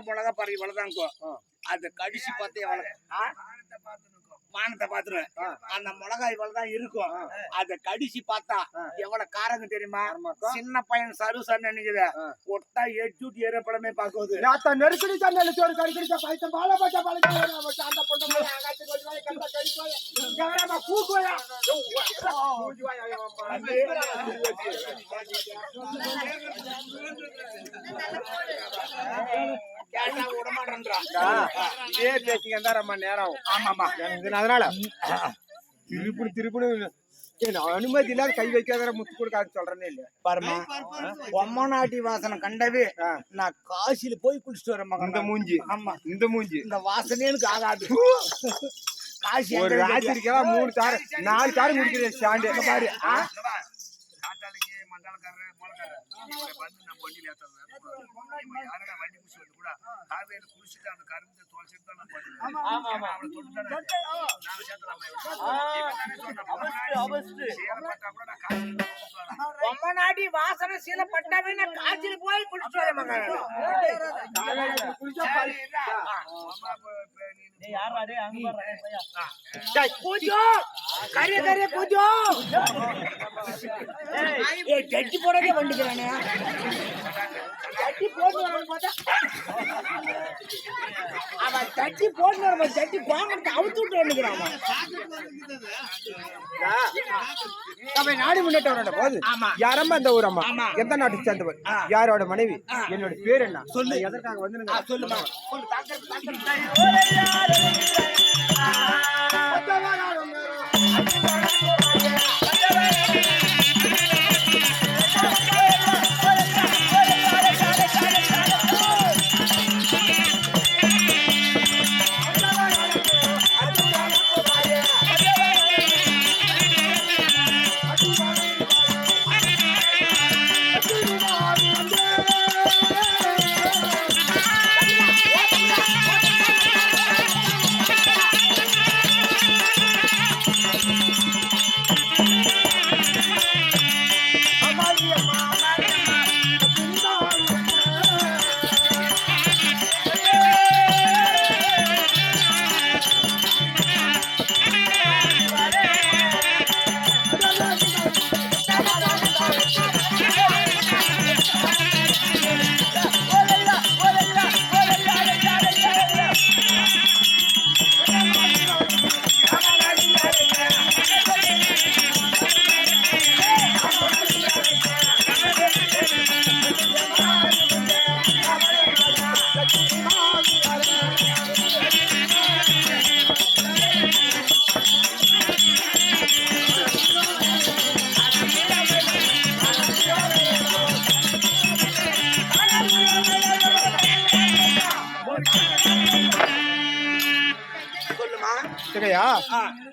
மிளகா பாரு இவ்வளவுதான் அது கடிச்சு பார்த்து எவ்வளவு மானத்தை பாத்துருவேன். அந்த மிளகாய் இவ்வளவுதான் இருக்கும். அத கடிச்சு பார்த்தா எவ்வளவு காரங்க தெரியுமா? சின்ன பையன் சரு சரு நினைக்குது ஒட்டா எட்டூட்டி ஏறப்படமே பாக்குது. நெருக்கடி சண்டை சோறு கடிக்கடிச்சா பைசா பால பச்சா பாலிக்க அந்த பொண்ணு கூக்குவயா கேட்டா விடமாட்டேன்றா. இதே பேசிங்க தான் ரொம்ப நேரம். ஆமாமா அதனால திருப்புன்னு அனுமதி இல்லாத கை வைக்காத முத்து கொடுக்காது சொல்றேன்னே இல்ல. பாருமா பொம்மநாட்டி வாசனை கண்டவே நான் காசில போய் குளிச்சுட்டு வரேன். இந்த மூஞ்சி ஆமா இந்த மூஞ்சி இந்த வாசனே எனக்கு ஆகாது. காசி ஒரு ராத்திரிக்கா 3 தார் 4 தார் முடிக்கிறேன் ஸ்டாண்டு பாரு. பொம்மநாடி வாசனை சீல பட்டாவே நான் காய்ச்சல் போய் குளிச்சு வரேன். ஜட்டி போடவே வந்துக்கிறானே ஜட்டி போட்டு பார்த்தா அவன் ஜட்டி போட்டு ஜட்டி பாம்பத்தை அவுத்து விட்டு வந்துக்கிறான். நாடு முன்னேற்ற போது யாரம்மா இந்த ஊர் அம்மா எந்த நாட்டுக்கு சேர்ந்தவர் யாரோட மனைவி என்னோட பேர் என்ன சொல்லு எதற்காக வந்து சொல்லுமா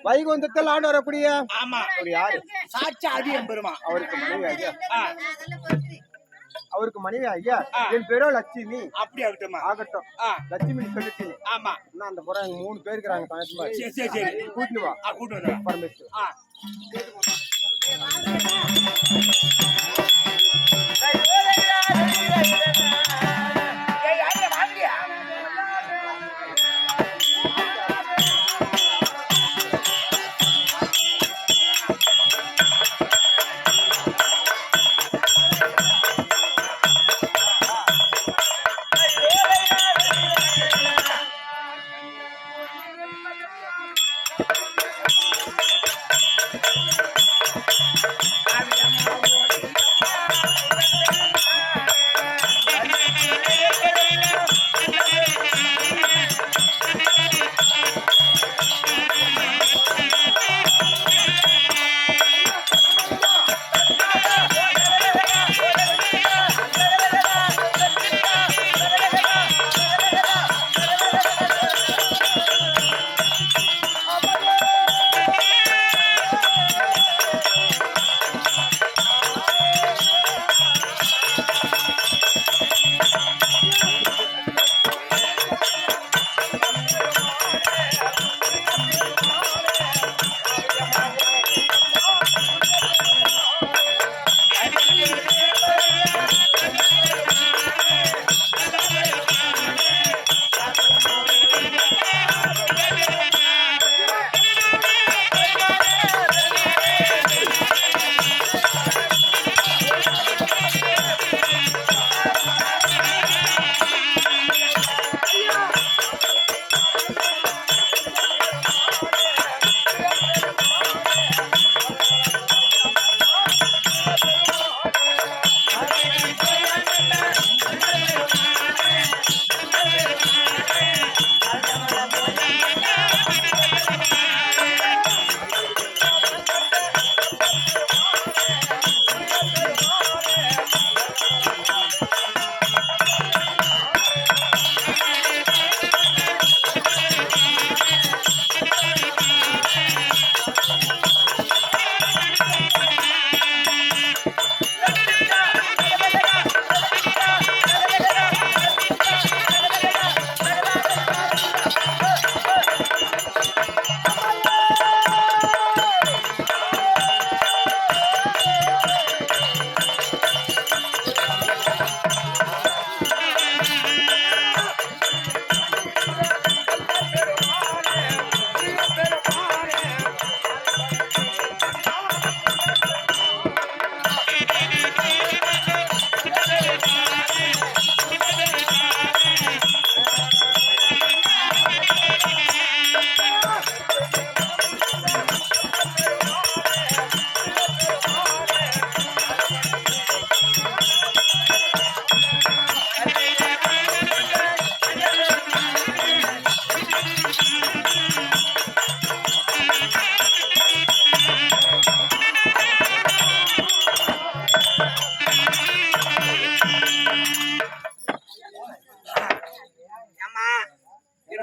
வைகுந்தத்தில் ஆண்டு வரக்கூடிய ஆமா ஒரு யாரு சாட்சி ஆதி எம்பெருமா அவருக்கு மனைவி ஐயா அவருக்கு மனைவி ஐயா என் பேரோ லட்சுமி. அப்படி ஆகட்டும் ஆகட்டும் லட்சுமி சொல்லிட்டு ஆமா நான் அந்த புறம் 3 பேர் இருக்கிறாங்க தனக்குமா. சரி சரி கூட்டிட்டு வா கூட்டிட்டு வா பரமேஸ்வர்.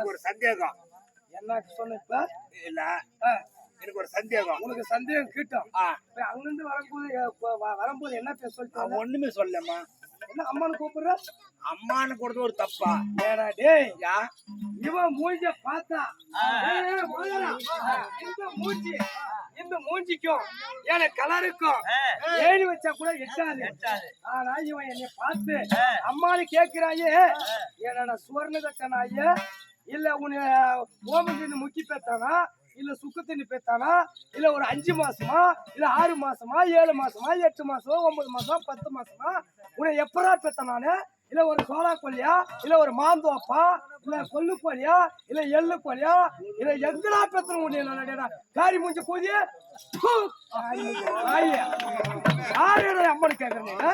எனக்கு ஒரு சந்தேகம். என்ன சொன்ன இப்ப? இல்ல எனக்கு ஒரு சந்தேகம். உனக்கு சந்தேகம் கிட்டும். அங்கிருந்து வரும்போது என்ன பேச சொல்லிட்டு? ஒண்ணுமே சொல்லம்மா. என்ன அம்மானு கூப்பிடுற? அம்மானு கூப்பிடுறது ஒரு தப்பா? ஏடா டேய், இவன் மூஞ்ச பார்த்தா இந்த மூஞ்சிக்கும் எனக்கு கலருக்கும் ஏறி வச்சா கூட எட்டாது. ஆனா இவன் என்னை பார்த்து அம்மானு கேட்கிறாயே, என்னடா சுவர்ண கட்டனாய இல்ல உன்னை ஓமந்தின்னு முக்கி பேத்தானா, இல்ல சுக்கு தண்ணி பேத்தானா, இல்ல ஒரு 5 மாசமா, இல்ல 6 மாசமா, 7 மாசமா, 8 மாசமா, 9 மாசமா, 10 மாசமா, உன்னை எப்படா பேத்தானே? இல்ல ஒரு சோளா கோழியா, இல்ல ஒரு மாந்தோப்பா, இல்ல கொல்லு கோழியா, இல்ல எள்ளு கோழியா, இல்ல எங்கடா பேத்தன உன்னை? காரி மூஞ்சி கூதி யாரு அம்மனு கேக்குறீங்க?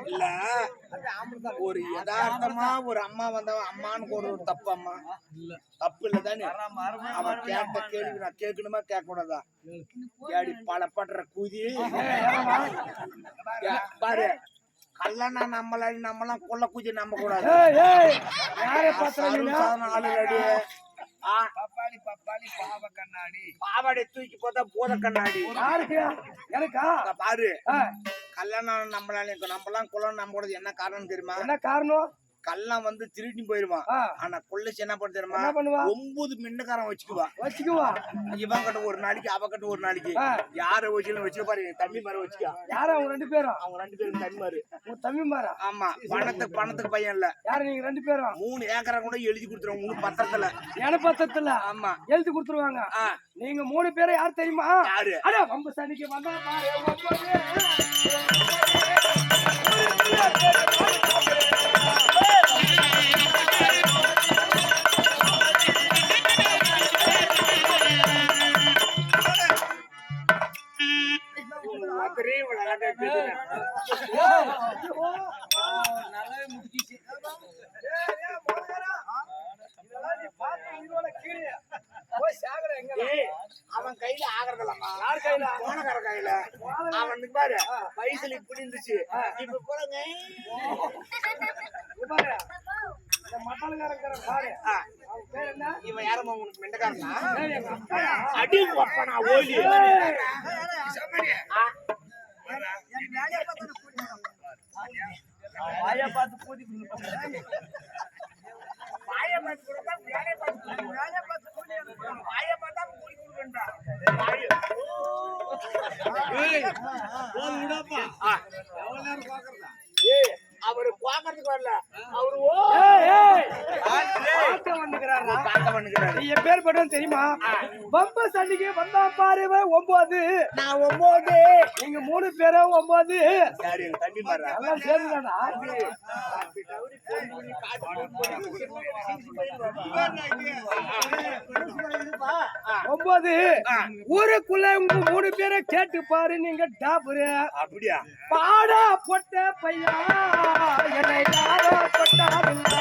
இல்ல ஒரு யதார்த்தமா ஒரு அம்மா வந்தவ அம்மான்னு ஒரு தப்பு அம்மா தப்பு இல்ல தானே? அவன் கேட்ட கேள்வி நான் கேட்கணுமா கேட்க கூடாதா? கேடி பலப்படுற கூதி பாரு. கல்லணா நம்மளாம் கொல்ல கூதி நம்ப கூடாது. பாவாடை தூக்கி போட்டா போத கண்ணாடி எனக்கா பாரு. கல்யாணம் நம்மளாம் குலம் நம்ப கூடாது. என்ன காரணம் தெரியுமா? என்ன காரணம்? கல்லாம் வந்து திருடி போயிருவான். ஆனா கொள்ளைச்சு என்ன பண்ண தெரியுமா? 9 மின்னக்காரன் வச்சுக்குவா. இவன் கிட்ட ஒரு நாளைக்கு, அவகிட்ட ஒரு நாளைக்கு. யார வச்சு பாரு, தம்பி மார வச்சுக்கா. யாரு அவங்க 2 பேரும்? அவங்க 2 பேரும் தம்பி மாரு. தம்பி மாரா? ஆமா. பணத்துக்கு பையன் இல்ல. யாரு நீங்க 2 பேரும்? 3 ஏக்கரா கூட எழுதி கொடுத்துருவாங்க. 3 பத்திரத்துல. என பத்திரத்துல? ஆமா, எழுதி கொடுத்துருவாங்க. நீங்க 3 பேரும் யார் தெரியுமா? யாரு? அட வம்பு சனிக்கு வந்தா அவன் கையில ஆகறதில்லம்மா. யார் கையில? போனக்கார கையில. அவனுக்கு பாரு வயசுல இப்படி இருந்துச்சு. இப்ப போறங்க இவன் யாரம்மா உனக்கு மெண்டக்காரனா? அடி வப்பனா ஓலி. வாய பார்த்து கூதி அவரு பாக்கிறதுக்கு வரல. அவரு என் பேர் பட்டம் தெரியுமா? பம்ப சண்டைக்கு வந்தா பாரு 9. நான் 9. நீங்க 3 பேரும் 9. சரி தம்பி மாறா. எல்லாம் சேர்ந்துதானா? ஊருக்குள்ள உங்க 3 பேரை கேட்டு பாரு. நீங்க டாபரு. அப்படியா? பாடா பொட்ட பையா என்னை யாரோ பொட்டாருங்க.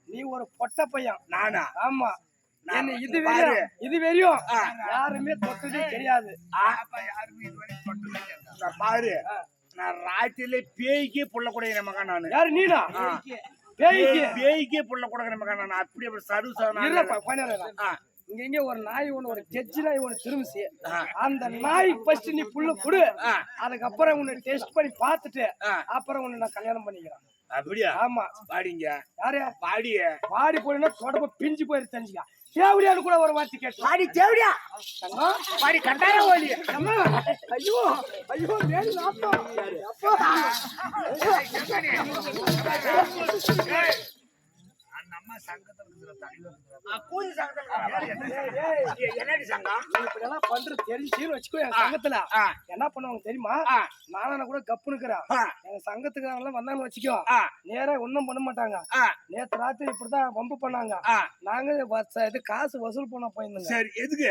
நீ ஒரு பொட்ட பையன். நானா? ஆமா. என்ன இது வெறியும் யாருமே தொட்டதே கிடையாது. பாரு, நான் ராத்திரில பேய்க்கே புள்ள கூட மகன். நானு யாரு? நீனா? பேய்க்கே புள்ள கூட மகன். நான் அப்படி சர்வ இங்க ஒரு நாய் ஒண்ணு, ஒரு ஜட்ஜி நாய் ஒண்ணு திரும்பிச்சு. அந்த நாய் ஃபர்ஸ்ட் நீ புள்ள கொடு, அதுக்கப்புறம் உன்னை டெஸ்ட் பண்ணி பார்த்துட்டு அப்புறம் உன்னை நான் கல்யாணம் பண்ணிக்கிறேன். அப்படியா? ஆமா. பாடிங்க. யாரு? பாடி போயினா தொடப்ப பிஞ்சு போயிரு தெரிஞ்சுக்க. தேவடியான்னு கூட ஒரு வார்த்தை கேட்டு பாடி. தேவடியா பாடி கட்டாயம் ஓடி. ஐயோ ஐயோ மேல் நாத்தம். அம்மா சங்கத்துல இருக்கிற தலைவர் கூலி சங்கத்துல என்னடி சங்கம் இப்படி எல்லாம் பண்றது தெரிஞ்சுன்னு வச்சுக்கோ. என் சங்கத்துல என்ன பண்ணுவாங்க தெரியுமா? நானா கூட கப்புன்னு இருக்கிறேன். எங்க சங்கத்துக்காரங்க எல்லாம் வந்தான்னு வச்சுக்கோ, நேரா ஒண்ணும் பண்ண மாட்டாங்க. நேத்து ராத்திரி இப்படிதான் வம்பு பண்ணாங்க. நாங்க இது காசு வசூல் பண்ண போயிருந்தோம். சரி, எதுக்கு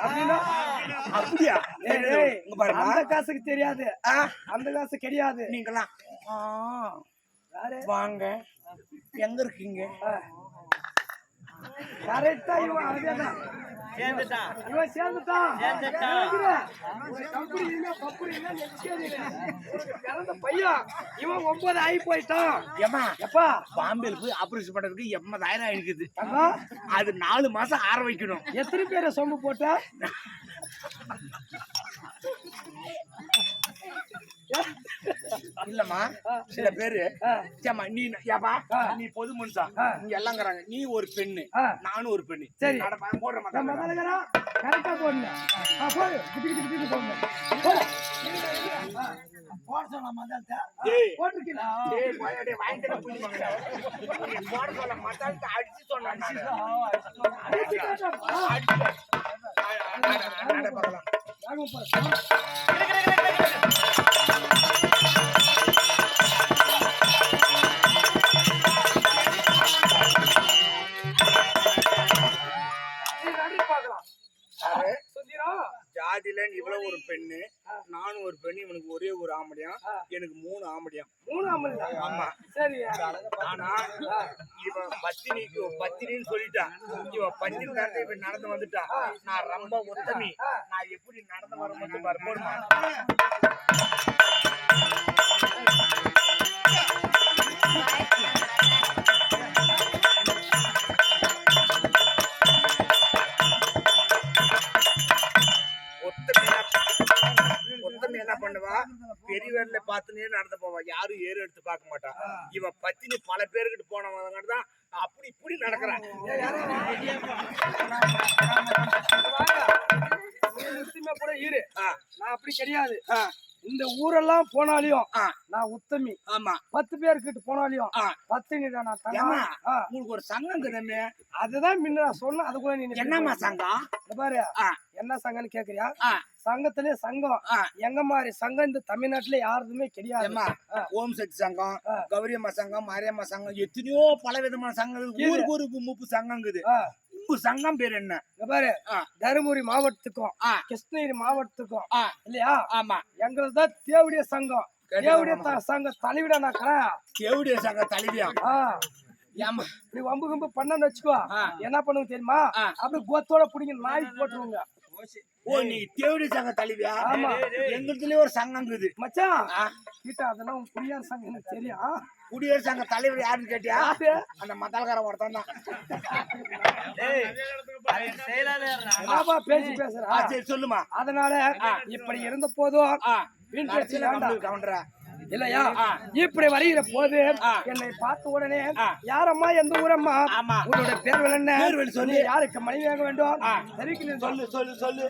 அப்படின்னா அப்படியா? அந்த காசுக்கு தெரியாது, அந்த காசு கிடையாது. நீங்களாம் வாங்க, எங்க இருக்கீங்க? கரெக்டா இவன் அதேதான் இவன் சேர்ந்துட்டான். பிறந்த பையன் இவன் 9 ஆகி போயிட்டான். எப்பா பாம்பேல போய் ஆபரேஷன் பண்றதுக்கு 80,000 ஆயிருக்குது. அது 4 மாசம் ஆற வைக்கணும். எத்தனை பேரை சொம்பு போட்ட? இல்லம்மா, சில பேரு நீ பொது மனுஷா, இங்க எல்லாங்கிறாங்க. நீ ஒரு பெண்ணு, நானும் ஒரு பெண்ணு. சரி, போடுற கரெக்டா போடணும். அடிச்சு சொன்ன ஜாதியில இவ்வளவு ஒரு பெண்ணு, நானும் ஒரு பெண்ணு, இவனுக்கு ஒரே ஒரு ஆம்படியம், எனக்கு 3 ஆம்படியம். 3 ஆம்படியம்? ஆமா. சரி. ஆனா இவன் பத்தினின்னு சொல்லிட்டான். இவன் பத்தினி தாண்டி இவன் நடந்து வந்துட்டா. நான் ரொம்ப உத்தமி. நான் எப்படி நடந்து வர மட்டும் போடுமா? என்ன பண்ணுவா, பெரியவர்ல பார்த்துனே நடந்து போவா, யாரும் ஏறு எடுத்து பார்க்க மாட்டா. இவ பத்தினி பல பேருக்கிட்டு போனவங்க தான் அப்படி இப்படி நடக்கிறான். கூட இரு, நான் அப்படி கிடையாது. இந்த ஊரெல்லாம் போனாலையும் நான் உத்தமி. ஆமா, 10 பேர்கிட்ட போனாலையும் பத்தினி தான். உங்களுக்கு ஒரு சங்கம் இருக்குதே, அதுதான் முன்ன சொன்ன. அது கூட நீ என்னம்மா சங்கம்? பாரு, என்ன சங்கம்னு கேக்குறியா? சங்கத்திலே சங்கம் எங்க மாதிரி சங்கம் இந்த தமிழ்நாட்டுல யாருதுமே கிடையாது. ஓம் சக்தி சங்கம், கௌரியம்மா சங்கம், மாரியம்மா சங்கம், எத்தனையோ பல விதமான சங்கம். ஊருக்கு ஒரு 30 சங்கம் இருக்குது. சங்கம் பேர் என்ன பாரு? தருமபுரி மாவட்டத்துக்கும் கிருஷ்ணகிரி மாவட்டத்துக்கும் இல்லையா? ஆமா, எங்களது தேவடிய சங்கம். தேவடிய சங்க தலைவிடா நாக்கிறேன். தேவடிய சங்க தலைவியா? நீ வம்பு கம்பு பண்ணன்னு வச்சுக்கோ, என்ன பண்ணுங்க தெரியுமா? அப்படி கோத்தோட பிடிங்க நாய் போட்டுருவாங்க. ஓ, நீ தேவடி சங்க தலைவியா? ஆமா, எங்களுக்குலயே ஒரு சங்கம் இருக்குது மச்சான். கிட்ட அதெல்லாம் குடியார் சங்கம் எனக்கு தெரியும். குடியரசு சங்க தலைவர் யாருன்னு கேட்டியா? அந்த மத்தாலக்காரன் ஒருத்தான் தான். பேசி பேசுறா. சரி, சொல்லுமா. அதனால இப்படி இருந்த போதும் கவுண்டரா இல்லையா? இப்படி வருகிற போது என்னை பார்த்த உடனே, யாரம்மா, எந்த ஊரம்மா, உன்னோட பேர் என்ன சொல்லி, யாருக்கு மனைவி வாங்க வேண்டும் தெரிவிக்க சொல்லு சொல்லு சொல்லு.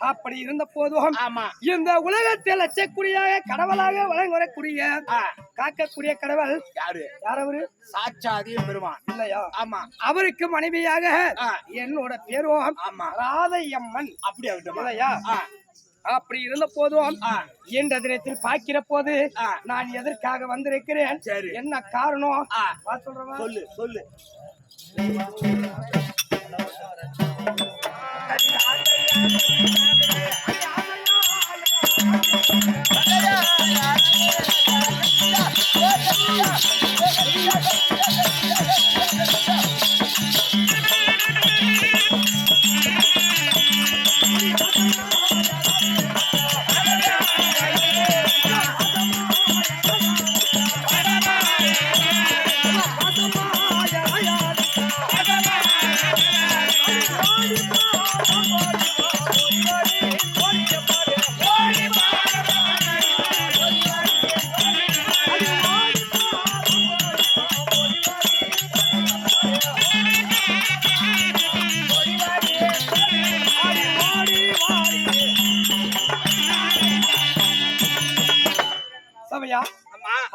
அப்படி இருந்த போதும் ஆமா இந்த உலகத்தில் லட்சக்குடியாக கடவுளாக வழங்கக்கூடிய காக்கக்கூடிய கடவுள் யாரு யாரவரு சாட்சாதியும் பெருமான் இல்லையா ஆமா அவருக்கு மனைவியாக என்னோட பேரும் ஆமா ராதையம்மன் அப்படி ஆகட்டும் இல்லையா அப்படி இருந்த போதும் என்ற தினத்தில் பார்க்கிற போது நான் எதற்காக வந்திருக்கிறேன் சரி என்ன காரணம் சொல்றேன் சொல்லு சொல்லு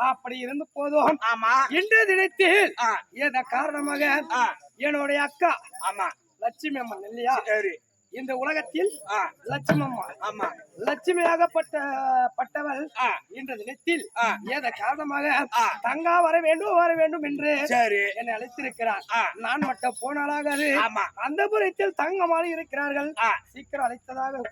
அப்படி இருந்த போதும் ஆமா இன்று தினத்தில் ஏத காரணமாக என்னுடைய அக்கா ஆமா லட்சுமி அம்மன் இல்லையா சரி இந்த உலகத்தில் லட்சுமி அம்மா ஆமா லட்சுமியாகப்பட்டவள் இன்ற தினத்தில் ஏத காரணமாக தங்கா வர வேண்டும் என்று சரி என்னை அழைத்திருக்கிறார் நான் மட்டும் போனாலாகாது ஆமா அந்த புறத்தில் தங்கமாக இருக்கிறார்கள் சீக்கிரம் அழைத்ததாக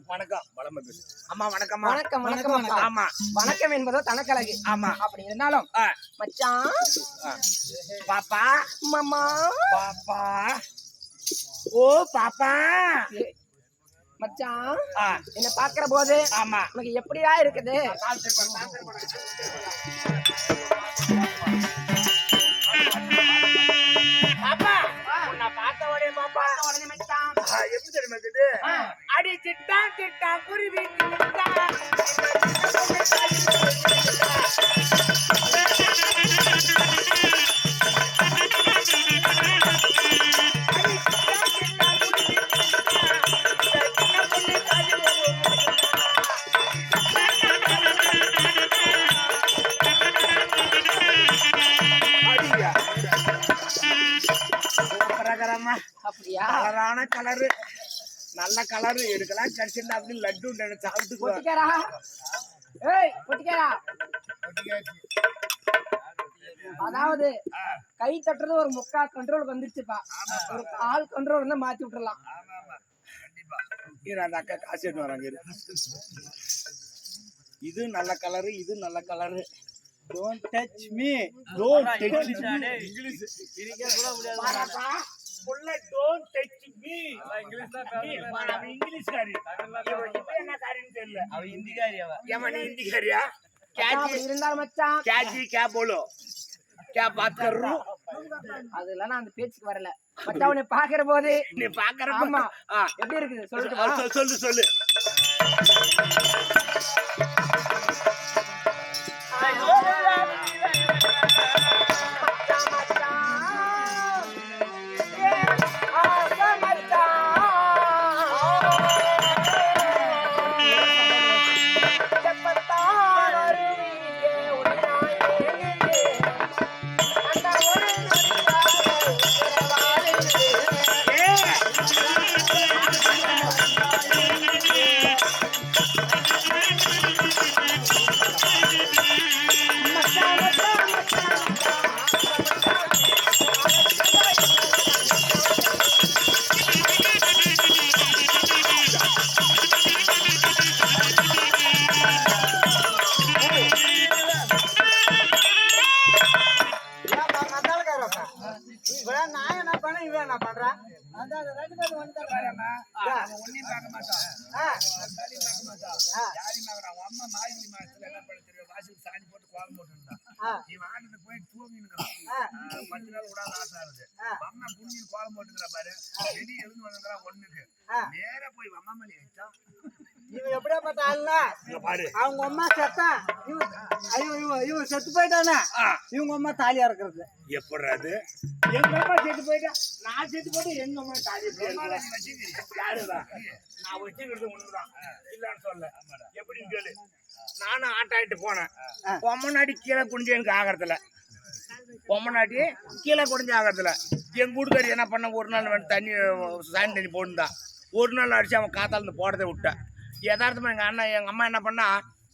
வணக்கம் அம்மா வணக்கம் வணக்கம் வணக்கம் ஆமா வணக்கம் என்பதோ தனக்கழகு ஆமா அப்படி இருந்தாலும் மச்சான் பாப்பா மாமா பாப்பா ஓ பாப்பா மச்சான் என்ன பாக்குற போது ஆமா உனக்கு எப்படியா இருக்குது பாப்பா நான் பார்த்த உடனே பாப்பா உடனே மச்சான் எப்படி தெரியுமா இருக்குது அடி சிட்டா சிட்டா குருவி அப்படியா கலரான கலரு நல்ல கலரு எடுக்கலாம் கிடைச்சிருந்தா அப்படி லட்டு சாப்பிட்டு பொட்டிக்காரா ஏய் பொட்டிக்காரா அதாவது கை தட்டுறது ஒரு முக்கா கண்ட்ரோலுக்கு வந்துருச்சுப்பா ஒரு ஆள் கண்ட்ரோல் இருந்தா மாத்தி விட்டுறலாம் அந்த அக்கா காசு எடுத்து வராங்க இது நல்ல கலரு இது நல்ல colour don't touch me don't touch English இரிக்க கூட முடியாது பாராப்பா புள்ள டோன்ட் டச் மீ இங்கிலீஷ் தான் பேசுறேன் அவ இங்கிலீஷ் காரி இவ என்ன காரின்னு தெரியல அவ ஹிந்தி காரி அவ ஏமா நீ ஹிந்தி காரியா அப்படி இருந்தா மச்சான் கேஜி கே போலோ क्या बात कर रहा அதெல்லாம் நான் அந்த பேச்சுக்கு வரல மச்சான் உன்னை பாக்குற போது நீ பாக்குற ஆமா எப்படி இருக்குது சொல்லுங்க சொல்லு சொல்லு அவங்க அம்மா செத்தா இவன் செத்து போயிட்டானா இவங்க அம்மா தாலியா இருக்கிறது எப்படி அது எங்க அம்மா செத்து போயிட்டா நான் செத்து போயிட்டு எங்க அம்மா தாலி யாருதான் நான் வச்சுக்கிறது ஒண்ணுதான் இல்லன்னு சொல்ல எப்படின்னு கேளு நானும் ஆட்டாயிட்டு போனேன் பொம்மநாட்டி கீழே குடிஞ்சு எனக்கு ஆகிறதுல பொம்மநாட்டி கீழே குடிஞ்சு ஆகிறதுல எங்க வீட்டுக்காரி என்ன பண்ண ஒரு நாள் தண்ணி சாணி தண்ணி போட்டுருந்தான் ஒரு நாள் அடிச்சு அவன் காத்தால போடதை விட்டேன் யதார்த்தமா எங்க அம்மா என்ன பண்ணா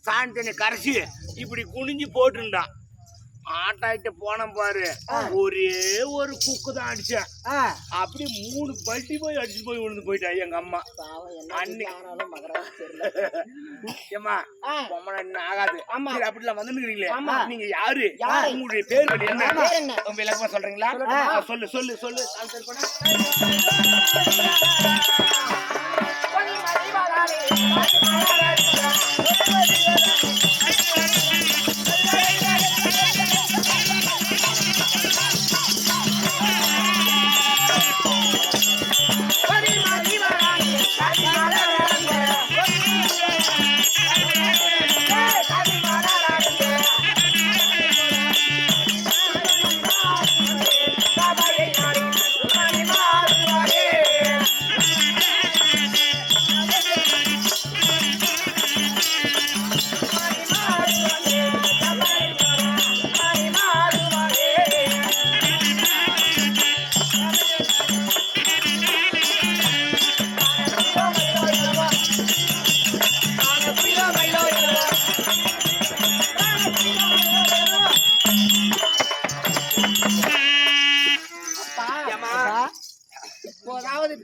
சாணி தண்ணி கரைச்சி இப்படி குனிஞ்சு போட்டுருந்தான் ஆட்டாயிட்டு போனேன் பாரு ஒரே ஒரு குக்கு தான் அடிச்சேன் அப்படி 3 பல்ட்டி போய் அடிச்சு போய் விழுந்து போயிட்டா எங்க அம்மா ஏமா பொம்மனா ஆகாது அப்படிலாம் வந்துருக்கீங்களே நீங்க யாரு உங்களுடைய பேர் என்ன உங்க விளக்கமா சொல்றீங்களா சொல்லு சொல்லு சொல்லு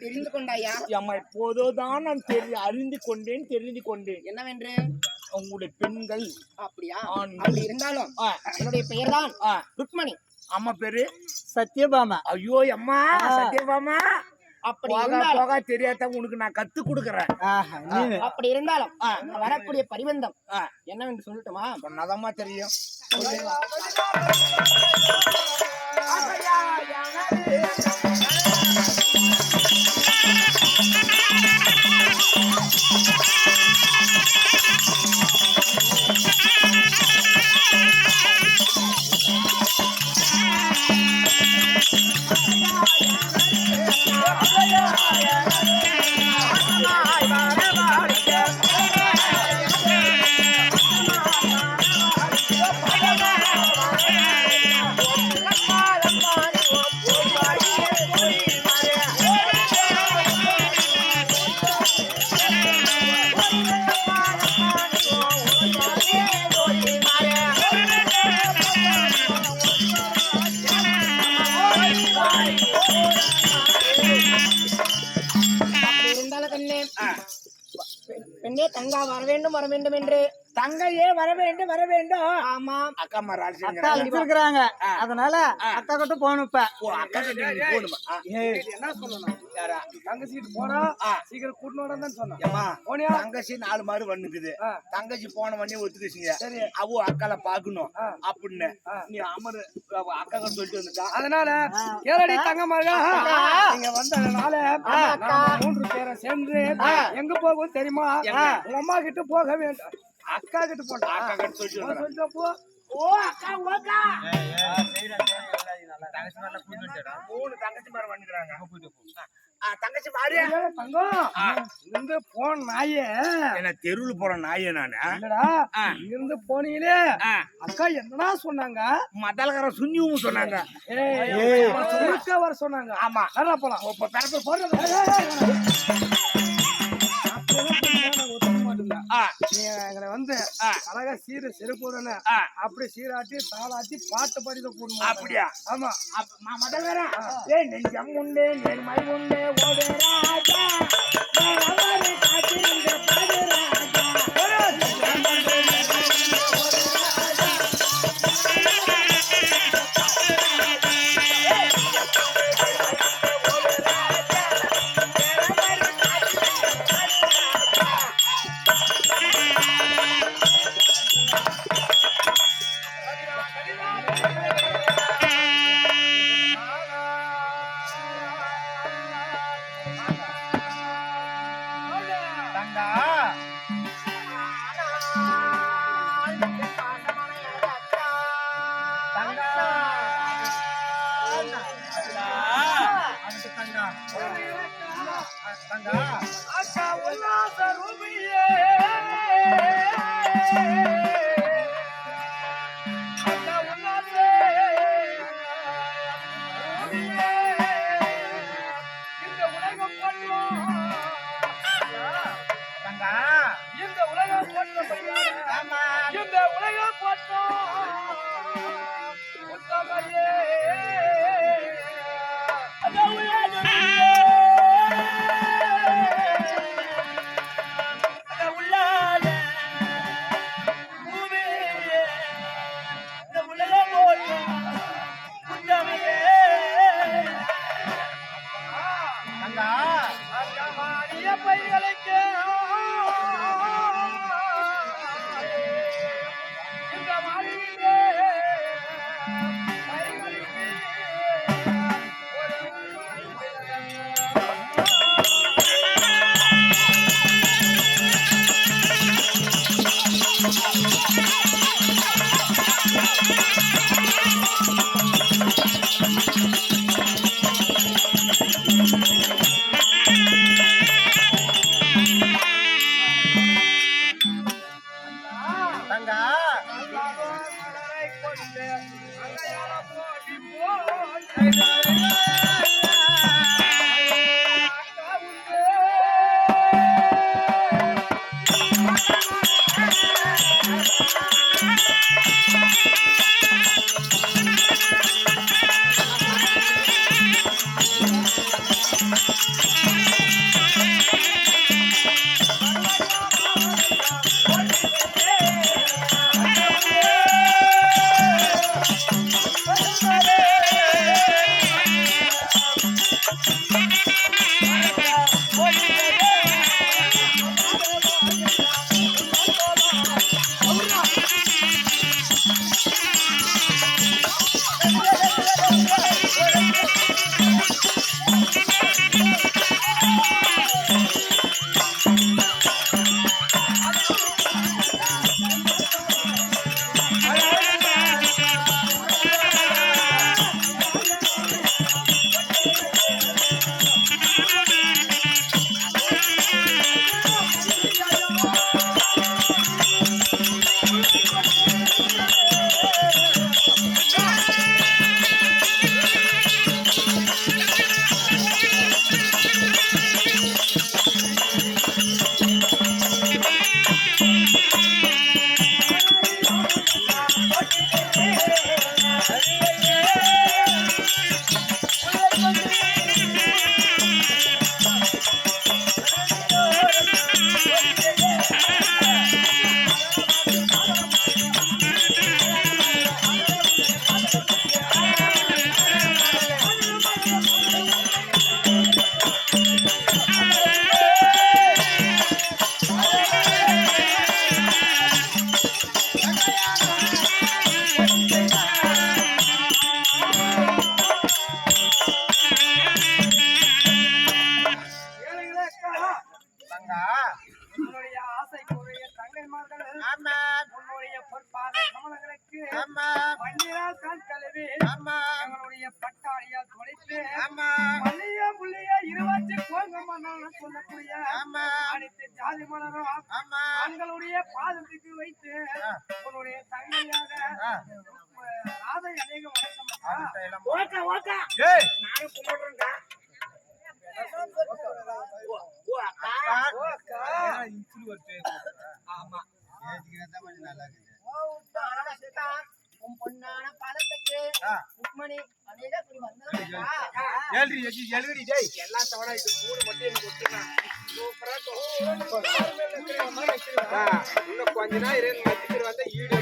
தெரிந்து கொண்டாயா அம்மா இப்போதான் நான் அறிந்து கொண்டேன் என்னவென்று உங்களுடைய பெண்கள் அப்படியா அப்படி இருந்தாலும் என்னுடைய பெயர் தான் ருக்மணி அம்மா பேரு சத்யபாமா ஐயோ அம்மா சத்யபாமா அப்படி போக தெரியாத உனக்கு நான் கத்து கொடுக்கறேன் அப்படி இருந்தாலும் வரக்கூடிய பரிபந்தம் என்னவென்று சொல்லட்டுமா சொன்னதாம்மா தெரியும் தங்கா வர வேண்டும் என்று தங்கையே வர வேண்டும் வர வேண்டும். ஆமா அக்கா அம்மா அக்கா ராசிங்கிறாங்க. அழைச்சிருக்கிறாங்க. அதனால அக்கா கிட்ட போகணும் இப்ப. ஓ அக்கா கிட்ட நீ போணுமா? என்ன சொல்லணும்? யாரா? தங்கச்சிட்டு போனா சீக்கிரம் கூட்டணும் தான் சொன்னேன். ஏம்மா, போனியா? தங்கச்சி 4 மாறு வந்துக்குது. தங்கச்சி போன உடனே ஒத்துக்குச்சுங்க. சரி. அவ அக்கால பாக்கணும் அப்படின்னு நீ அமரு அக்கா கிட்ட சொல்லிட்டு வந்துட்டா. அதனால கேளடி தங்கமாக நீங்க வந்ததுனால 3 பேரை சேர்ந்து எங்க போகும் தெரியுமா? உங்க அம்மா கிட்ட போக வேண்டும். அக்கா கிட்ட போட்டா அக்கா கிட்ட சொல்லிட்டு வந்துட்டா. சொல்லிட்டு போ. ஓ அக்கா ஓகா. 3 தங்கச்சி மாறு வந்துக்கிறாங்க. தங்கச்சி மாறு. தங்கம் இருந்து போன நாயே என்ன தெருவுல போற நாயே நானு. இல்லடா இங்கிருந்து போனீங்களே அக்கா என்னடா சொன்னாங்க? மதலகர சுஞ்சிவும் சொன்னாங்க. சொல்லிக்க வர சொன்னாங்க. ஆமா நல்லா போலாம். இப்ப பிறப்பு போடுறது. நீ எங்களை வந்து அழகா சீர செருப்புடனே அப்படி சீராட்டி தாளாட்டி பாட்டு பாடித போடணும். அப்படியா? ஆமா மதலகர ஏ நெஞ்சம் உண்டு நேர்மை உண்டு ஓடு ராஜா மரவரை காட்டி இந்த பாடு அக்கா உல்லாச ரூபியே அக்கா உல்லாச ரூபியே இந்த உலகம் பண்ணும் இந்த உலகம் பண்ணும் இந்த உலகம் பண்ணும் உத்தமையே உங்களுடைய பொற்பாத கமலங்களுக்கு மண்ணினால் தான் கழுவி எங்களுடைய பட்டாளியால் தொலைத்து மல்லிய புள்ளிய இருவாச்சி கோங்கம்மன்னு சொல்லக்கூடிய அனைத்து ஜாதி மலரும் தங்களுடைய பாதத்துக்கு வைத்து உங்களுடைய தங்கையாக ராதை அநேக வணக்கம் ஓகே ஓகே நானும் கும்பிடுறேங்க ஓ அக்கா ஆமா பொன்னான பாதத்துக்கு ருக்மணி அநேக குடி வந்தா எல்லாம் தவணை இது மூணு மட்டும் எனக்கு ஒத்துக்கலாம் இன்னும் கொஞ்ச நாள் இருந்து மத்தியில் வந்தா ஈடு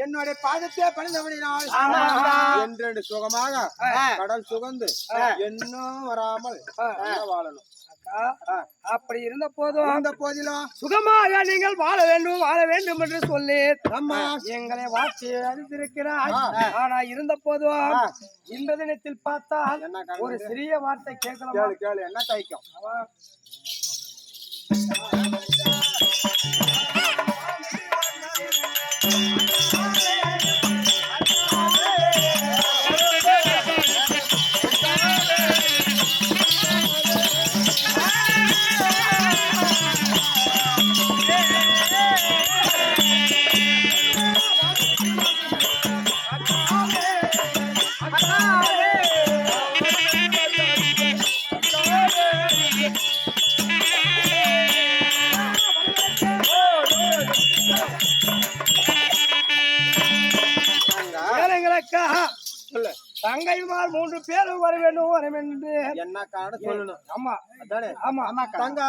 என்னுடைய பாதத்தை பணிந்தபடினால் என்றென்று சுகமாக கடல் சுகந்து இன்னும் வராமல் வாழணும். அப்படி இருந்த போதும் அந்த போதிலும் சுகமாக நீங்கள் வாழ வேண்டும் என்று சொல்லி எங்களை வாட்சி அறிந்திருக்கிறார். ஆனா இருந்த போதும் இந்த தினத்தில் பார்த்தால் ஒரு சிறிய வார்த்தை கேட்கலாம். கேளு என்ன தைக்கும் தங்கைமார் 3 பேரும் வர வேண்டும் என்று என்ன காரணம் சொல்லணும். ஆமா அதானே ஆமா தங்க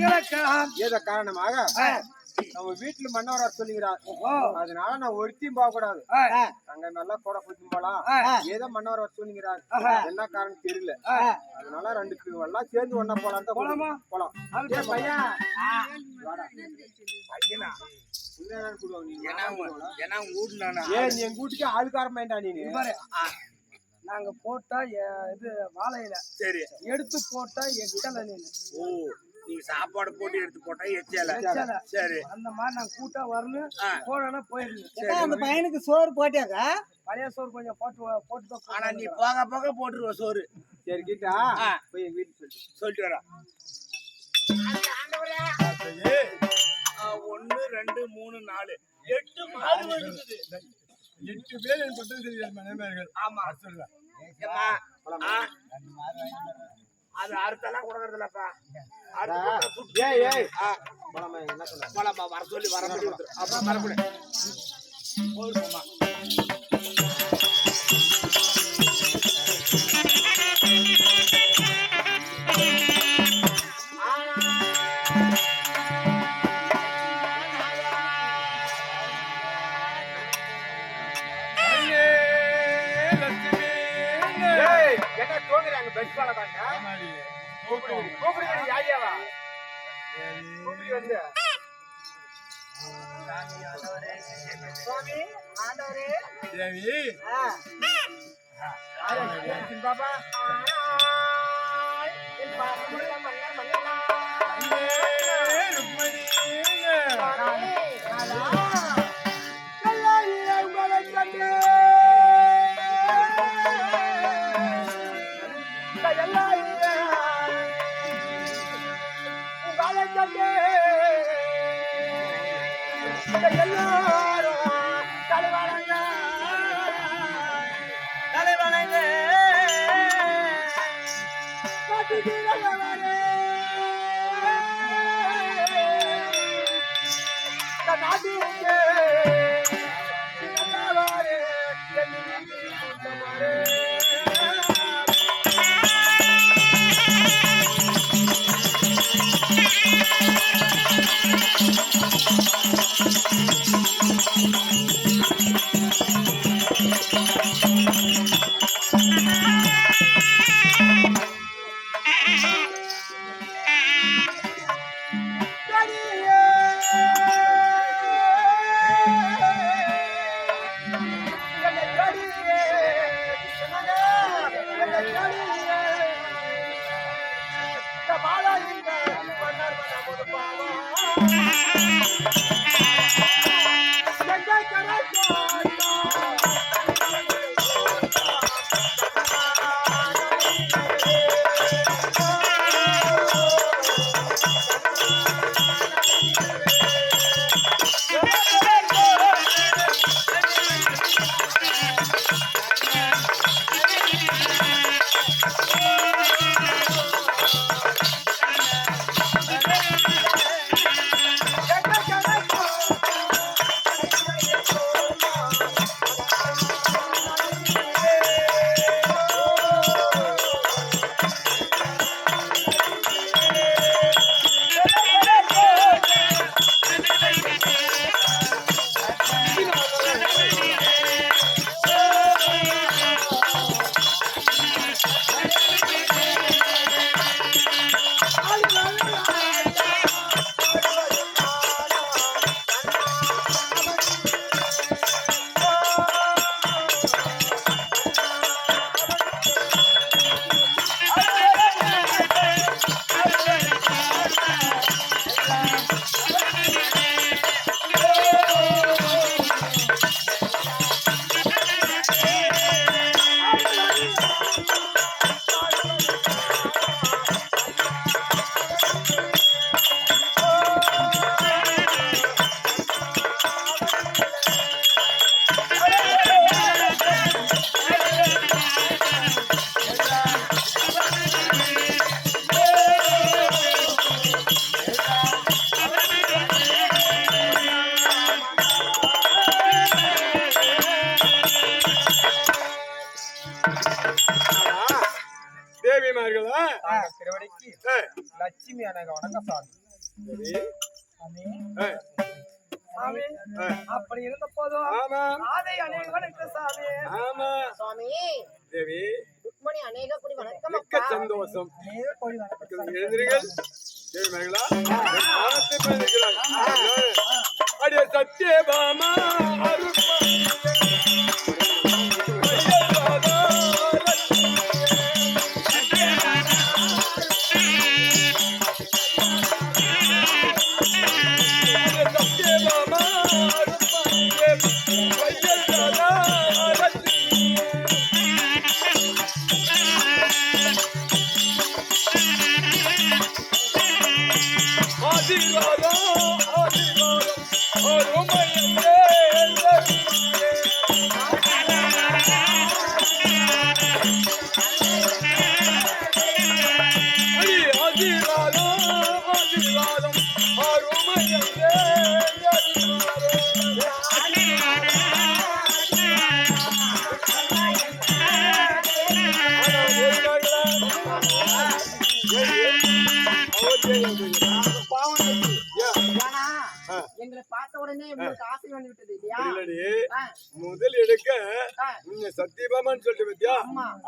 எங்களுக்கெல்லாம் ஏதோ காரணமாக நம்ம வீட்டுல மன்னவரா சொல்லுகிறார். அதனால நான் ஒருத்தையும் போக கூடாது. அங்க நல்லா கூட குத்தி போலாம். ஏதோ மன்னவரா சொல்லுகிறார். என்ன காரணம் தெரியல. அதனால ரெண்டு எல்லாம் சேர்ந்து ஒன்னா போலாம். போலாமா? போலாம். ஏ பையன் நீ எங்க வீட்டுக்கு ஆளுக்காரமாயிட்டா நீ. நாங்க போட்டா இது வாழையில சரி எடுத்து போட்டா எச்சல நீ. ஓ நீங்க சாப்பாடு போட்டு எடுத்து போட்டா எச்சல. சரி அந்த மாதிரி நான் கூட்டா வரணும். போனா போயிருக்கு. அந்த பையனுக்கு சோறு போட்டியாக்கா? பழைய சோறு கொஞ்சம் போட்டு ஆனா நீ போக போக போட்டுருவ சோறு. சரி கிட்டா போய் எங்க வீட்டுக்கு சொல்லிட்டு வரா. 1 2 3 4 8 மாடு வருது. 8 பேர் என் பட்டது தெரியாது மனைவியர்கள். ஆமா சொல்றேன். அது அறுத்தெல்லாம் கொடுக்கறதுலப்பா. ஏய் என்ன சொன்ன? போலாமா வர சொல்லி வர முடியும். அப்புறம் வரக்கூடாது. போதுமா என்ன தோங்குறாங்க பெட் பால பாருங்க. கூப்பிடுங்க யாரியாவா? கூப்பிடு வந்து சுவாமி ஆண்டவரே தேவி பாபா என் பாசமுள்ள மன்னர் மன்னனா ருக்மணி தேவிமார்களா திருவடிக்கு லட்சுமி அனக வணக்கம் சாமி. சாமி அப்படி இருந்த போதும் அதை அநேக வணக்கம் சாமி. சுவாமி தேவி ருக்மணி அநேக கோடி வணக்கம் மிக்க சந்தோஷம். எழுந்திருங்கள் தேவி மகளா, ஆனத்தை பதிக்கிறாய். அடிய சத்தியபாமா எங்களை பார்த்த உடனே உங்களுக்கு ஆசை வந்து விட்டது இல்லையா? முதல் எடுக்க நீங்க சத்தியபாமான்னு சொல்லிட்டு பத்தியா,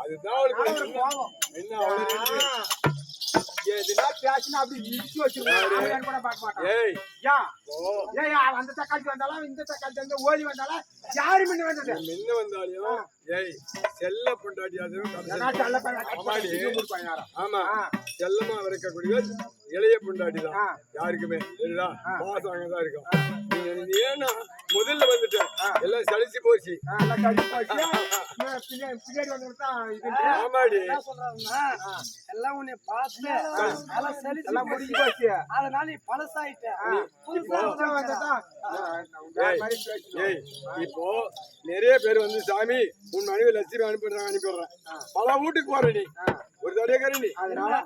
அதுதான் அவளுக்கு என்ன அவ்வளவு எதுனா பேசினா அப்படி இடிச்சு வச்சிருக்காங்க கூட பார்க்க மாட்டாங்க. ஏய் அந்த தக்காளி வந்தாலும் இந்த தக்காளி வந்தா ஓடி வந்தாலும் யாரு முன்ன வந்தது முன்ன வந்தாலும் ஏய் செல்ல பொண்டாட்டி ஆமா செல்லமா இருக்கக்கூடிய இளைய பொண்டாட்டி தான் யாருக்குமே சரிதா பாசம் தான் இருக்கும். ஏன்னா முதல்ல வந்துட்டேன் எல்லாம் சளிச்சு போச்சு பின்னாடி வந்து ஆமாடி எல்லாம் உன்னை பார்த்து எல்லாம் முடிஞ்சு போச்சு. அதனால நீ பழசாயிட்ட. இப்போ நிறைய பேர் வந்து சாமி உன் மனைவி லட்சுமி அனுப்பிடுறேன் பல வீட்டுக்கு போற நீ ஒரு தடையக்காரி நீ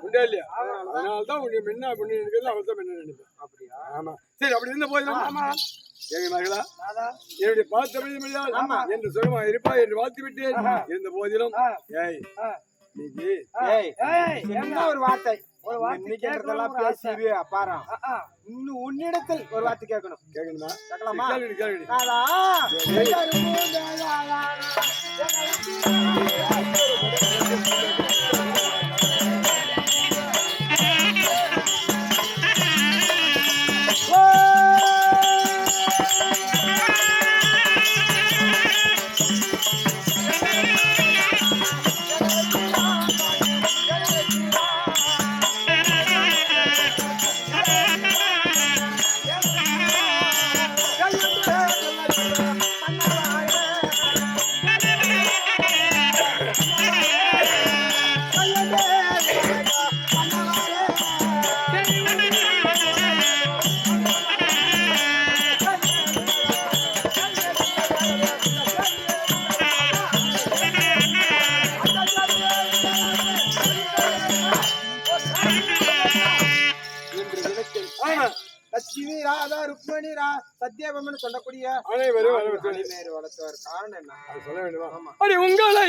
உண்டா இல்லையா? அதனாலதான் உன்னை முன்ன பொண்ணு நினைக்கிறது அவள் தான் முன்ன நினைப்பேன். அப்படியா? ஆமா சரி அப்படி இருந்த போதும் எங்க மகளா என்னுடைய பார்த்தமிழ் மொழியால் என்று சொல்லுமா இருப்பா என்று வாழ்த்து விட்டேன். இருந்த போதிலும் ஏய் என்ன ஒரு வார்த்தை உன்னிடத்தில் ஒரு வார்த்தை கேட்கணும். கேட்கணுமா? கேட்கலாமா? லட்சுமி ராதா ருக்மணி சத்யபாமன் சொல்லக்கூடிய அனைவரும் வளர்த்தவர் காரணம் என்ன சொல்ல வேண்டுமா? அடி உங்களை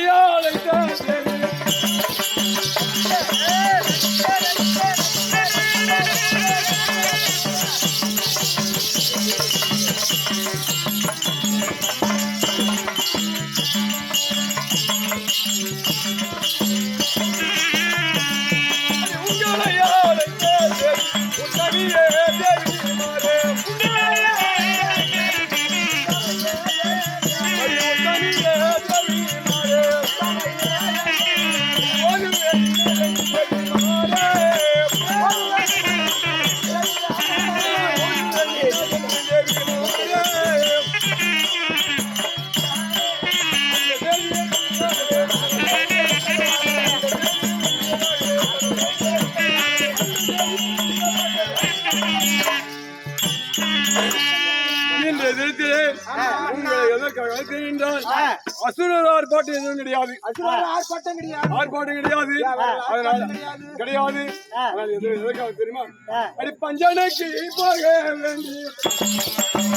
அசுரர் ஆர்ப்பாட்டம் எதுவும் கிடையாது. ஆர்ப்பாட்டம் கிடையாது. கிடையாது. தெரியுமா? அடி பஞ்சனைக்கு போக வேண்டிய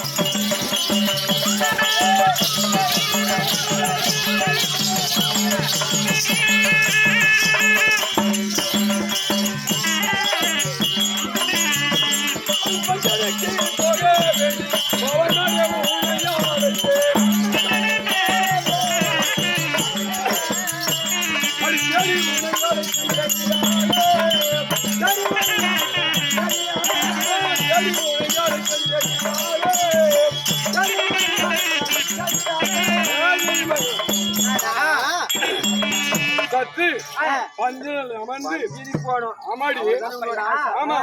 சத்து பஞ்சல் அமர்ந்து போனோம். ஆமாடி ஆமா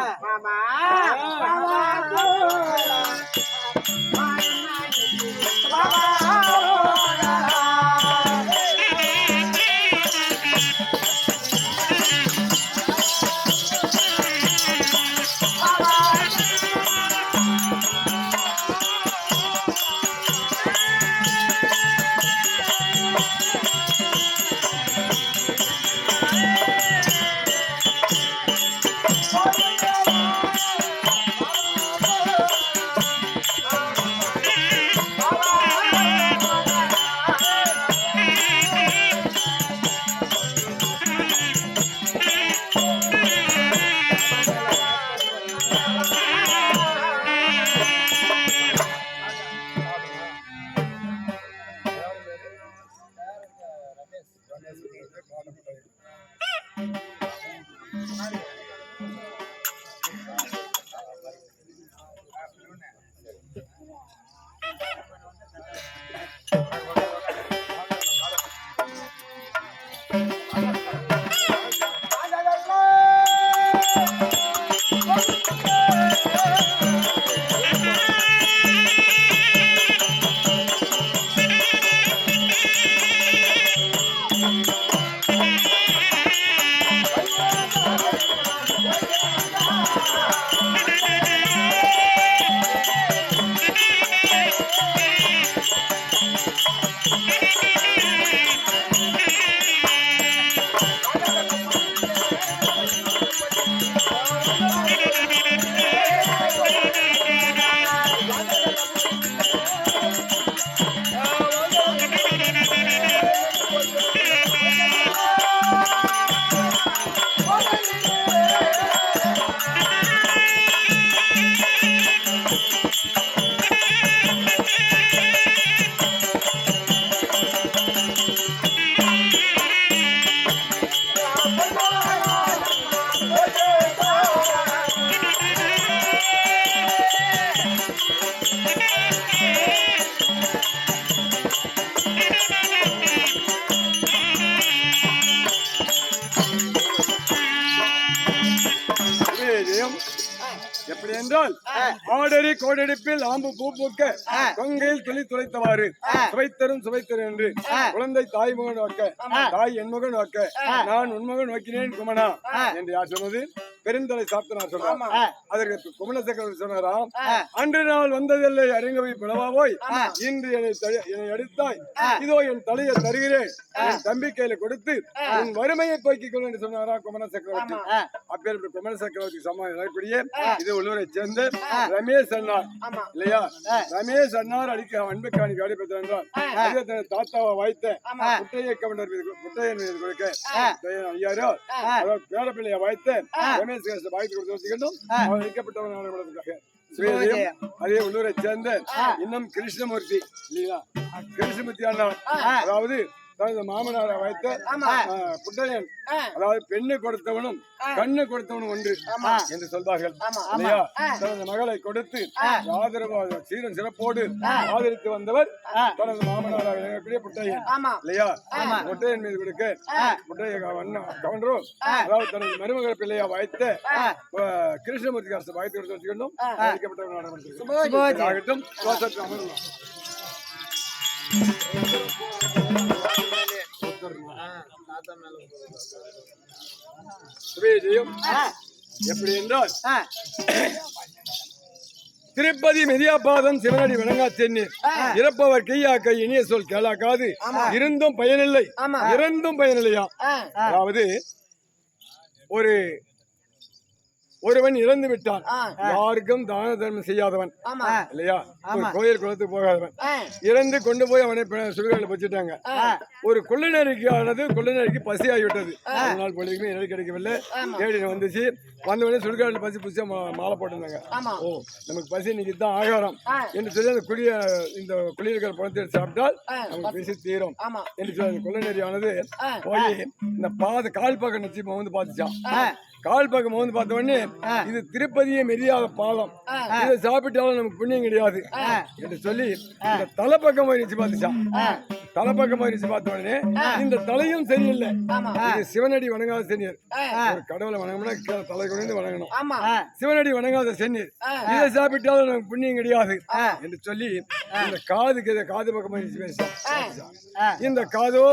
எப்படி என்றால் ஆடரி கோடெடுப்பில் ஆம்பு பூ பூக்க கொங்கையில் துளி துளைத்தவாறு சுவைத்தரும் சுவைத்தரும் என்று குழந்தை தாய் மகன் நோக்க தாய் என் மகன் நோக்க நான் உன்மகன் நோக்கினேன் குமணா என்று யார் சொன்னது? பெருந்தலை சாப்பிட்டு சொல்றான். அதற்கு குமண சக்கரவர்த்தி சொன்னாராம், அன்று நாள் வந்ததில்லை அறிங்கவை பிளவாவோய், இன்று என்னை எடுத்தாய், இதோ என் தலையை தருகிறேன், என் தம்பி கையில கொடுத்து உன் வறுமையை போக்கிக் கொள் என்று சொன்னாரா குமண சக்கரவர்த்தி. அப்பேற்பட்ட குமண சக்கரவர்த்தி சமாளம் நடக்கூடிய இது உள்ளூரை சேர்ந்த ரமேஷ் அண்ணார் இல்லையா? ரமேஷ் அண்ணார் அடிக்க அன்புக்காணி காடிப்பட்டார் என்றால் அதே தனது தாத்தாவை வாய்த்த முட்டையை கவர்னர் முட்டையன் மீது கொடுக்க ஐயாரோ அதாவது பேரப்பிள்ளையை வாய்த்த ரமேஷ் வாய்த்து கொடுத்து அவர் வைக்கப்பட்டவர்களுக்காக அதே உள்ளூரை சேர்ந்த இன்னும் கிருஷ்ணமூர்த்தி இல்லையா? கிருஷ்ணமூர்த்தி அண்ணா அதாவது மாமனாரை வைத்த புட்டையன் அதாவது பெண்ணு கொடுத்தவனும் கண்ணு கொடுத்தவனும் ஒன்று என்று சொல்வார்கள் இல்லையா? தனது மகளை கொடுத்து ஆதரவு சீரன் சிறப்போடு ஆதரித்து வந்தவர் தனது மாமனாராக புட்டையன் இல்லையா? புட்டையன் மீது கொடுக்க புட்டைய கவன்றோ அதாவது தனது மருமக பிள்ளையா வாய்த்த கிருஷ்ணமூர்த்தி அரசு வாய்த்து கொடுத்து வச்சுக்கணும் ஆகட்டும். எப்படி என்றால் திருப்பதி மெதியாபாதம் சிவனடி வணங்கா தென்னீர் இறப்பவர் கையா கை இனிய சொல் கேளாக்காது இருந்தும் பயனில்லை இறந்தும் பயனில்லையா? அதாவது ஒரு ஒருவன் இறந்து விட்டான், ஆ. யாருக்கும் தான தர்மம் செய்யாதவன் ஆமா இல்லையா, ஒரு கோயில் குளத்துக்கு போகாதவன் இறந்து கொண்டு போய் அவனை சுடுகாட்டில் வச்சுட்டாங்க. ஒரு கொள்ளைநரிக்கு பசி ஆகிவிட்டது. ஒரு நாள் பொழுதுக்குமே நிழல் கிடைக்கவில்லை. தேடி வந்துச்சு. வந்தவொடனே சுடுகாட்டில் பசி புதுசா மாலை போட்டிருந்தாங்க. ஓ, நமக்கு பசி இன்னைக்கு தான் ஆகாரம் என்று சொல்லி அந்த இந்த குளிர்கிற பணத்தை சாப்பிட்டால் நமக்கு பசி தீரும் என்று சொல்லி அந்த கொள்ளைநரியானது போய் இந்த கால் பக்கம் நச்சு வந்து பார்த்துச்சான். கால் பக்கம் வந்து பார்த்த உடனே இது திருப்பதியை மெரியாத பாலம், இதை சாப்பிட்டாலும் நமக்கு புண்ணியம் கிடையாது என்று சொல்லி இந்த தலைப்பக்கம் போய் நிச்சு பார்த்துச்சான். தலைப்பக்கம் போய் நிச்சு பார்த்த உடனே இந்த தலையும் சரியில்லை. இது சிவனடி வணங்காத சென்னீர். ஒரு கடவுளை வணங்கணும்னா தலை கொண்டு வணங்கணும். சிவனடி வணங்காத சென்னீர், இதை சாப்பிட்டாலும் நமக்கு புண்ணியம் கிடையாது என்று சொல்லி இந்த காது பக்கம் போய் நிச்சு பேசிச்சான். இந்த காதோ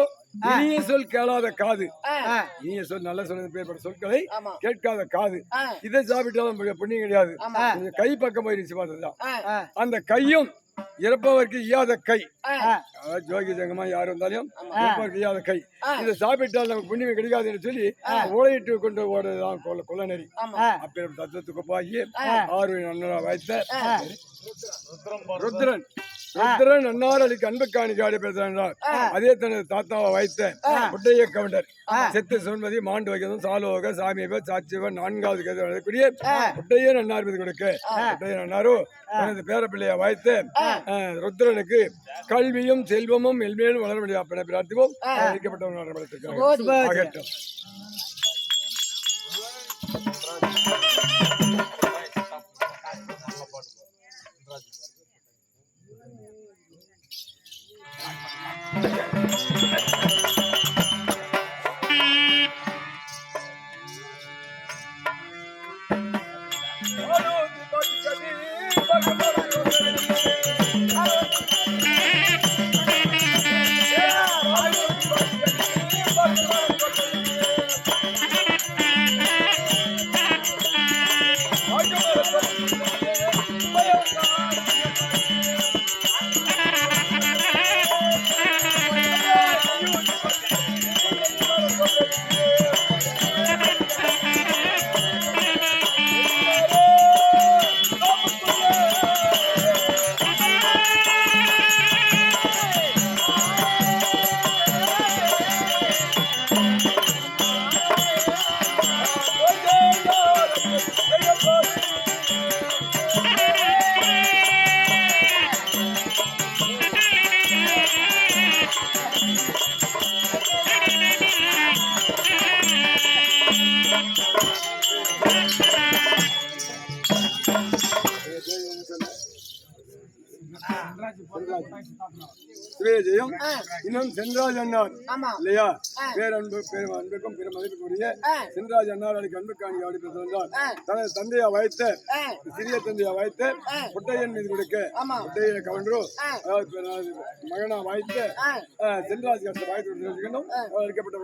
இனிய சொல் கேளாத காது, இனிய சொல் நல்ல சொல் பேர்பட்ட சொற்களை கேட்காத காது, இதை சாப்பிட்டாலும் புண்ணியம் கிடையாது. கை பக்கம் போய் நிச்சு பார்த்ததுதான். அந்த கையும் இறப்பவருக்கு இயாத கை, ஜோகி ஜங்கமா யார் வந்தாலும் இறப்பவருக்கு இயாத கை, இதை சாப்பிட்டால் நமக்கு புண்ணியம் கிடைக்காது என்று சொல்லி ஓலையிட்டு கொண்டு ஓடுறதுதான் கொள்ளநெறி. அப்பேற்பட்ட தத்துவத்துக்கு போய் 6 நன்னரா வைத்த ருத்ரன் அன்னார் அளிக்கு அன்புக்காணிக்கு ஆடி பேசுறார். அதே தனது தாத்தாவை வைத்த முட்டைய கவுண்டர் செத்து சொல்மதி மாண்டு வைக்கிறதும் சாலோக சாமியவ சாட்சிவன் 4வது கதை வரக்கூடிய முட்டைய நன்னார் மீது கொடுக்க முட்டைய நன்னாரோ தனது பேரப்பிள்ளைய வைத்த ருத்ரனுக்கு கல்வியும் செல்வமும் மெல்மேலும் வளர முடியாது பிரார்த்திவோம். அளிக்கப்பட்டவர்கள் ஜெயம். இன்னும் சென்றாஜ் அண்ணார் இல்லையா, அன்புக்கும் பெருமதிப்புக்குரிய சென்றாஜ் அண்ணார் அளிக்கு அன்புக்காணி அப்படி பேசுகிறார். தனது தந்தையா வைத்த சிறிய தந்தையா வைத்த புட்டையன் மீது கொடுக்க புட்டையனை கவன்றோ மகனா வாய்த்த சென்றாஜ் கஷ்ட வாய்த்து அளிக்கப்பட்ட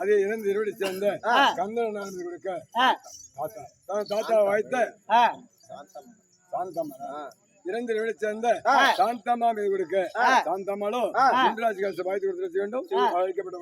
அதே இறந்து இருவடி சேர்ந்த கந்தன் கொடுக்க தாத்தா வாய்த்த இறந்து இருவடி சேர்ந்த சாந்தம்மா மீது கொடுக்க சாந்தம்மாளோ முன்ராஜ் கலச வாய்த்து கொடுத்து வேண்டும் அழைக்கப்பட்ட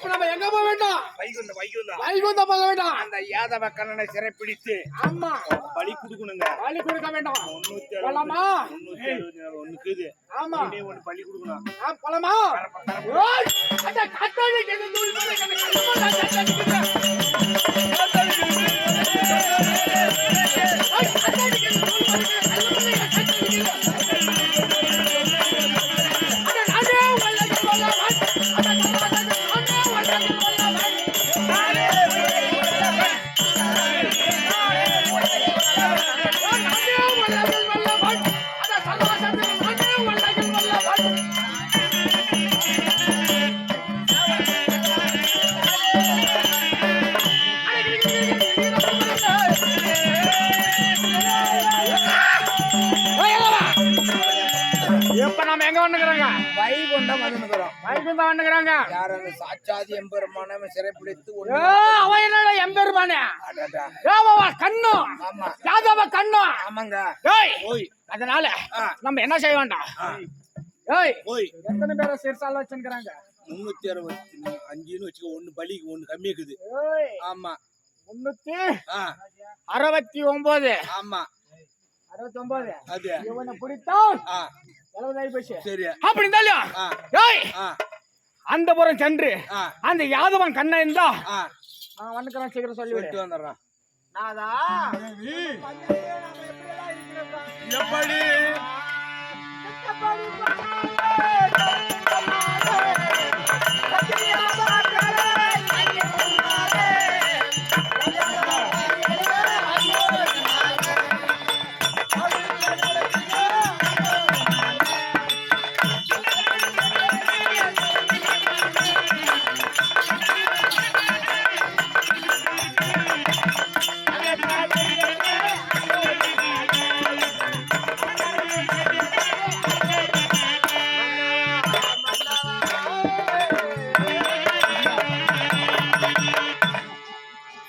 இப்ப நம்ம எங்க போக வேண்டும்? வைகுந்தம் வைகுந்தம் வைகுந்தம் போக வேண்டும். அந்த யாதவ கண்ணனை சிறைப்பிடித்து ஆமா, பலி கொடுக்கணுங்க. பலி கொடுக்க வேண்டும். 360 போலாமா? 360 ஒண்ணுக்கு இது. ஆமா, நீ ஒண்ணு பலி கொடுக்கணும். போலாமா? ஓய், அந்த கத்தாடிக்கு இந்த நூல் மேல அந்த கல்லுமா கத்தாடிக்கு. ஓய், கத்தாடிக்கு இந்த நூல் மேல கல்லுமா கத்தாடிக்கு. அட நானே வல்லது வல்லவன். அட நானே வல்லது வல்லவன். இப்ப நாம எங்க வந்துக்கிறாங்க? வைகுண்டம் வந்துக்கிறோம். வைகுந்தம் வந்துக்கிறாங்க. யார் அந்த சாட்சாதி எம்பெருமான சிறைப்பிடித்து அவன் என்னடா எம்பெருமானே? கண்ணு ஆமா யாதவ கண்ணு. ஆமாங்க. ஏய், ஓய் அதனால நம்ம என்ன செய்ய வேண்டாம்? ஏய், ஓய் எத்தனை பேரை சிறுசால வச்சுக்கிறாங்க? 365ன்னு வச்சுக்க. ஒண்ணு பலிக்கு ஒண்ணு கம்மி இருக்குது. ஆமா 369. ஆமா 69. அது இவனை பிடித்தான் 70 போச்சு. சரி. அப்படி இருந்தாலும் ஏய், அந்த புறம் சென்று அந்த யாதவன் கண்ணன் இருந்தா நான் வந்துக்கிறேன். சீக்கிரம் சொல்லி விட்டு வந்துடுறான். நாதா எப்படி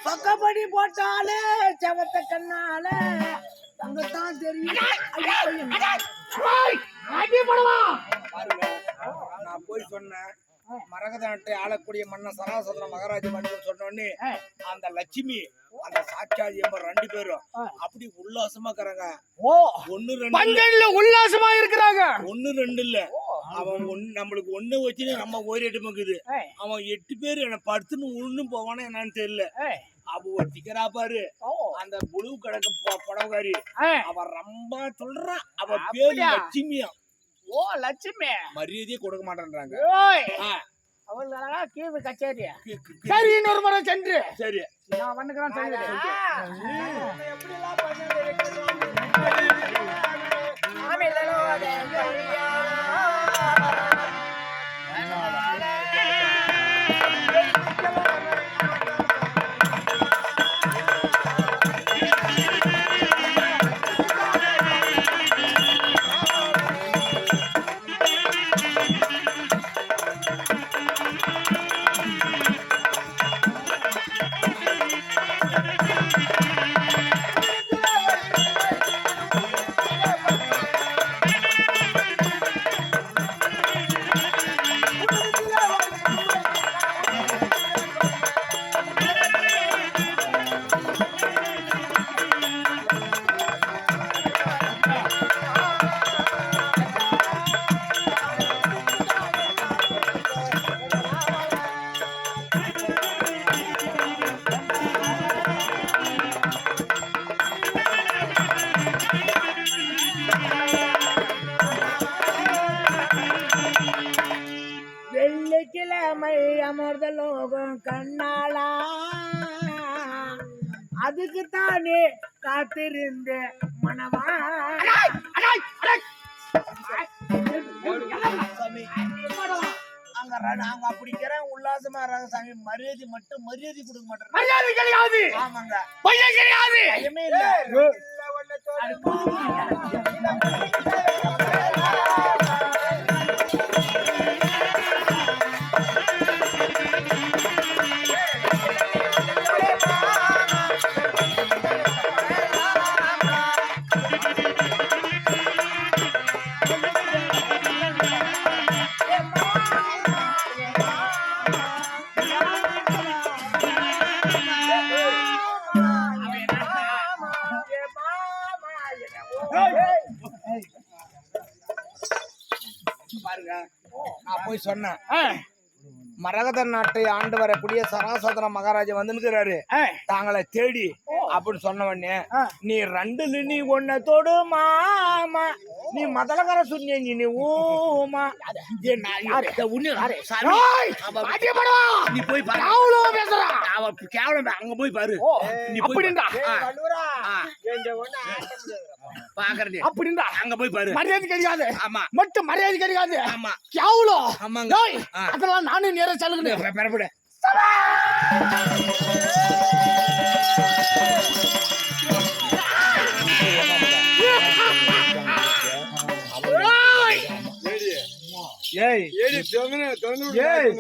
சொக்கப்படி போட்டாலே செவத்த கண்ணால தங்கத்தான் தெரியும். பாருங்க, நான் போய் சொன்னேன். மரகத நாட்டை ஆளக்கூடிய மன்னன் சராசந்திர மகாராஜ மன்னன் சொன்ன உடனே அந்த லட்சுமி அந்த சாட்சாதி எம்பர் 2 பேரும் அப்படி உல்லாசமா இருக்கிறாங்க. 1 2 உல்லாசமா இருக்கிறாங்க. 1 2 இல்ல. அவன் நம்மளுக்கு 1 வச்சுன்னு நம்ம ஓரிட்டு இருக்குது. அவன் 8 பேர் என்ன படுத்துன்னு ஒண்ணும் போவானே என்னன்னு தெரியல. அவ ஒட்டிக்கிறா பாரு அந்த புழு கணக்கு புடவகாரி. அவன் ரொம்ப சொல்றான். அவ பேரு லட்சுமியா. ஓ, லட்சுமி மரியாதையே கொடுக்க மாட்டேன்றாங்க. அவளுக்காக கீழ் கச்சேரி. சரி, இன்னொரு முறை சென்று சரி நான் வந்துக்கிறேன். வெள்ளிக்கிழமை அமர்ந்த லோகம் கண்ணாளா அதுக்கு தானே காத்திருந்த மனவா. சாமி அங்க அங்க அப்படிங்கிறேன் உல்லாசமா இருக்காங்க சாமி. மரியாதை கொடுக்க மாட்டேன். மரியாதை கிடையாது. ஆமாங்க, பையன் கிடையாது. பயமே இல்ல. பாருங்க நான் போய் சொன்னேன் மரகத நாட்டை ஆண்டு வரக்கூடிய சராசந்திர மகாராஜா வந்துருக்கிறாரு தாங்களை தேடி அப்படின்னு சொன்ன உடனே நீ ரெண்டுல நீ ஒன்ன தொடு மாமா நீ மதலகர சொன்னிய நீ ஊமா நீ போய் கேவலம் அங்க போய் பாரு நீ அப்படின்டா பாக்குறது அப்படின்டா அங்க போய் பாரு மரியாதை கிடையாது ஆமா மட்டும் மரியாதை கிடையாது ஆமா கேவலம் ஆமாங்க அதெல்லாம் நானும் நேரா சொல்லுங்க பெறப்படு ஏய் ஏடி தொங்கன தொங்கன ஏய்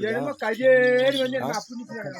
என்னமோ கஜேரி வந்து அப்படி